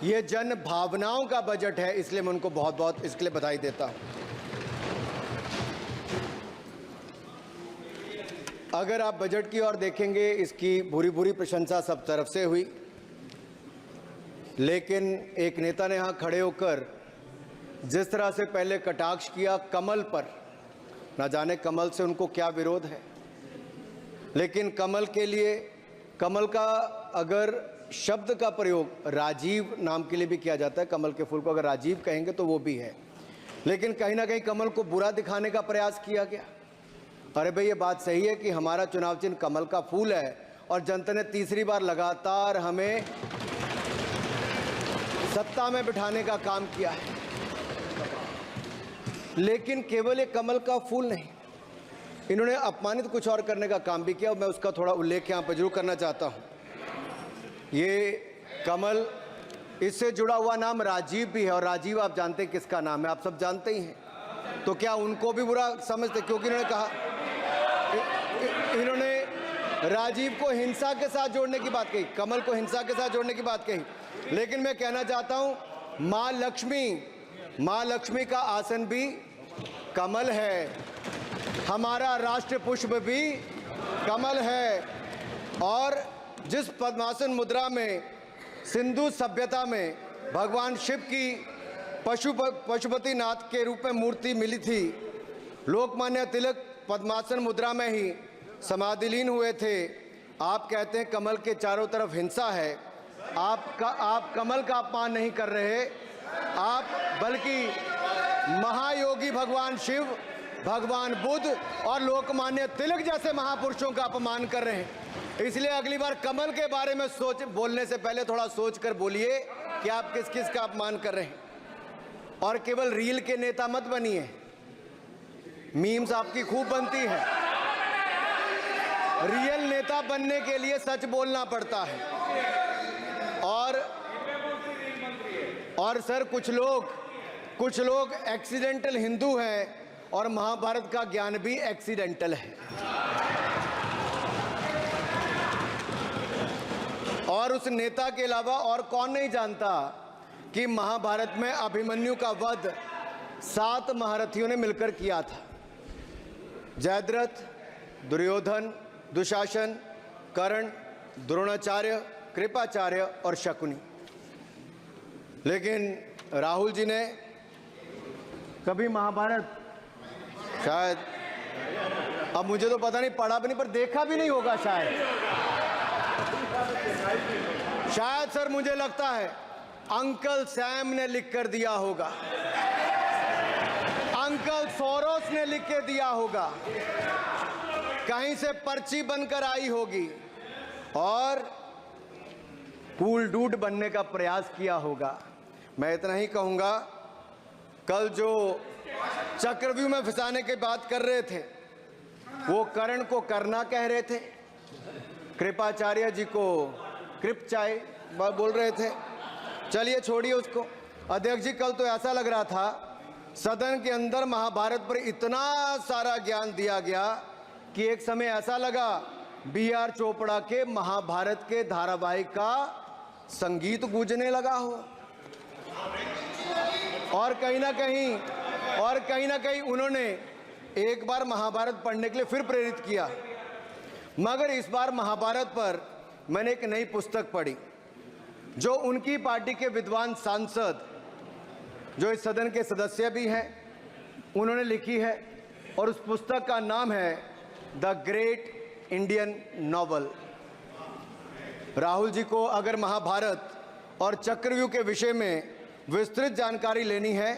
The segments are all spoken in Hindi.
ये जन भावनाओं का बजट है, इसलिए मैं उनको बहुत बहुत इसके लिए बधाई देता हूं। अगर आप बजट की ओर देखेंगे, इसकी भूरी भूरी प्रशंसा सब तरफ से हुई, लेकिन एक नेता ने यहां खड़े होकर जिस तरह से पहले कटाक्ष किया कमल पर, ना जाने कमल से उनको क्या विरोध है, लेकिन कमल के लिए, कमल का अगर शब्द का प्रयोग राजीव नाम के लिए भी किया जाता है, कमल के फूल को अगर राजीव कहेंगे तो वो भी है, लेकिन कहीं ना कहीं कमल को बुरा दिखाने का प्रयास किया गया। अरे भाई, ये बात सही है कि हमारा चुनाव चिन्ह कमल का फूल है और जनता ने तीसरी बार लगातार हमें सत्ता में बिठाने का काम किया है, लेकिन केवल एक कमल का फूल नहीं, इन्होंने अपमानित कुछ और करने का काम भी किया और मैं उसका थोड़ा उल्लेख यहाँ पर जरूर करना चाहता हूँ। ये कमल, इससे जुड़ा हुआ नाम राजीव भी है और राजीव आप जानते हैं किसका नाम है, आप सब जानते ही हैं, तो क्या उनको भी बुरा समझते? क्योंकि इन्होंने कहा, इन्होंने राजीव को हिंसा के साथ जोड़ने की बात कही, कमल को हिंसा के साथ जोड़ने की बात कही, लेकिन मैं कहना चाहता हूं मां लक्ष्मी का आसन भी कमल है, हमारा राष्ट्र पुष्प भी कमल है, और जिस पद्मासन मुद्रा में सिंधु सभ्यता में भगवान शिव की पशुपति नाथ के रूप में मूर्ति मिली थी, लोकमान्य तिलक पद्मासन मुद्रा में ही समाधिलीन हुए थे। आप कहते हैं कमल के चारों तरफ हिंसा है, आप कमल का अपमान नहीं कर रहे, आप बल्कि महायोगी भगवान शिव, भगवान बुद्ध और लोकमान्य तिलक जैसे महापुरुषों का अपमान कर रहे हैं। इसलिए अगली बार कमल के बारे में बोलने से पहले थोड़ा सोच कर बोलिए कि आप किस किस का अपमान कर रहे हैं, और केवल रील के नेता मत बनिए। मीम्स आपकी खूब बनती है, रियल नेता बनने के लिए सच बोलना पड़ता है। और सर, कुछ लोग एक्सीडेंटल हिंदू हैं और महाभारत का ज्ञान भी एक्सीडेंटल है। और उस नेता के अलावा और कौन नहीं जानता कि महाभारत में अभिमन्यु का वध 7 महारथियों ने मिलकर किया था, जयद्रथ, दुर्योधन, दुशासन, कर्ण, द्रोणाचार्य, कृपाचार्य और शकुनी। लेकिन राहुल जी ने कभी महाभारत, शायद, अब मुझे तो पता नहीं, पढ़ा भी नहीं, पर देखा भी नहीं होगा शायद सर, मुझे लगता है अंकल सैम ने लिख कर दिया होगा, अंकल सोरोस ने लिख के दिया होगा, कहीं से पर्ची बनकर आई होगी और कूल डूड बनने का प्रयास किया होगा। मैं इतना ही कहूंगा, कल जो चक्रव्यूह में फंसाने की बात कर रहे थे, वो कर्ण को करना कह रहे थे, कृपाचार्य जी को कृपचाय बोल रहे थे। चलिए छोड़िए उसको। अध्यक्ष जी, कल तो ऐसा लग रहा था सदन के अंदर महाभारत पर इतना सारा ज्ञान दिया गया कि एक समय ऐसा लगा BR चोपड़ा के महाभारत के धारावाहिक का संगीत गूंजने लगा हो। और कहीं ना कहीं उन्होंने एक बार महाभारत पढ़ने के लिए फिर प्रेरित किया, मगर इस बार महाभारत पर मैंने एक नई पुस्तक पढ़ी जो उनकी पार्टी के विद्वान सांसद, जो इस सदन के सदस्य भी हैं, उन्होंने लिखी है, और उस पुस्तक का नाम है the great Indian novel. Rahul ji को अगर महाभारत और चक्रव्यूह के विषय में विस्तृत जानकारी लेनी है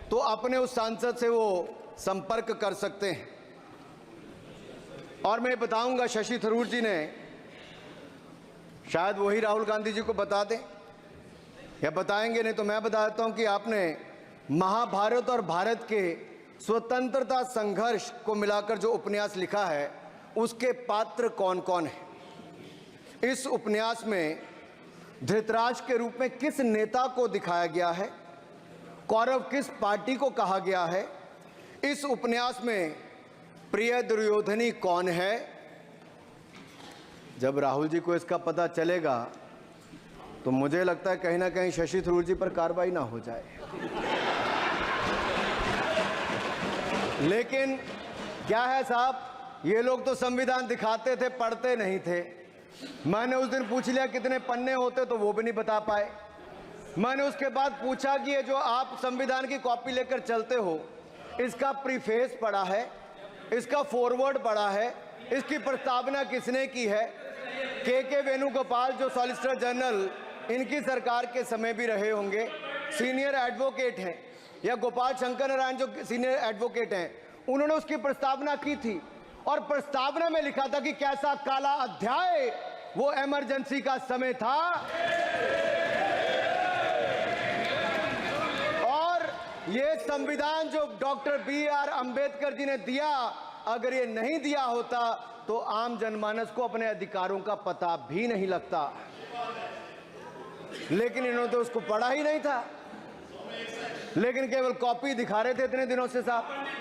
तो अपने उस सांसद से वो संपर्क कर सकते हैं। और मैं बताऊंगा, शशि थरूर जी ने, शायद वही राहुल गांधी जी को बता दें या बताएंगे, नहीं तो मैं बता देता हूं कि आपने महाभारत और भारत के स्वतंत्रता संघर्ष को मिलाकर जो उपन्यास लिखा है, उसके पात्र कौन कौन हैं। इस उपन्यास में धृतराष्ट्र के रूप में किस नेता को दिखाया गया है, कौरव किस पार्टी को कहा गया है, इस उपन्यास में प्रिय दुर्योधनी कौन है। जब राहुल जी को इसका पता चलेगा तो मुझे लगता है कहीं ना कहीं शशि थरूर जी पर कार्रवाई ना हो जाए। लेकिन क्या है साहब, ये लोग तो संविधान दिखाते थे, पढ़ते नहीं थे। मैंने उस दिन पूछ लिया कितने पन्ने होते, तो वो भी नहीं बता पाए। मैंने उसके बाद पूछा कि ये जो आप संविधान की कॉपी लेकर चलते हो, इसका प्रीफेस पढ़ा है, इसका फॉरवर्ड पढ़ा है, इसकी प्रस्तावना किसने की है? के वेणुगोपाल जो सॉलिसिटर जनरल इनकी सरकार के समय भी रहे होंगे, सीनियर एडवोकेट हैं, या गोपाल शंकर नारायण जो सीनियर एडवोकेट हैं, उन्होंने उसकी प्रस्तावना की थी। और प्रस्तावना में लिखा था कि कैसा काला अध्याय वो इमरजेंसी का समय था। और ये संविधान जो डॉक्टर BR अंबेडकर जी ने दिया, अगर ये नहीं दिया होता तो आम जनमानस को अपने अधिकारों का पता भी नहीं लगता। लेकिन इन्होंने तो उसको पढ़ा ही नहीं था, लेकिन केवल कॉपी दिखा रहे थे इतने दिनों से साहब।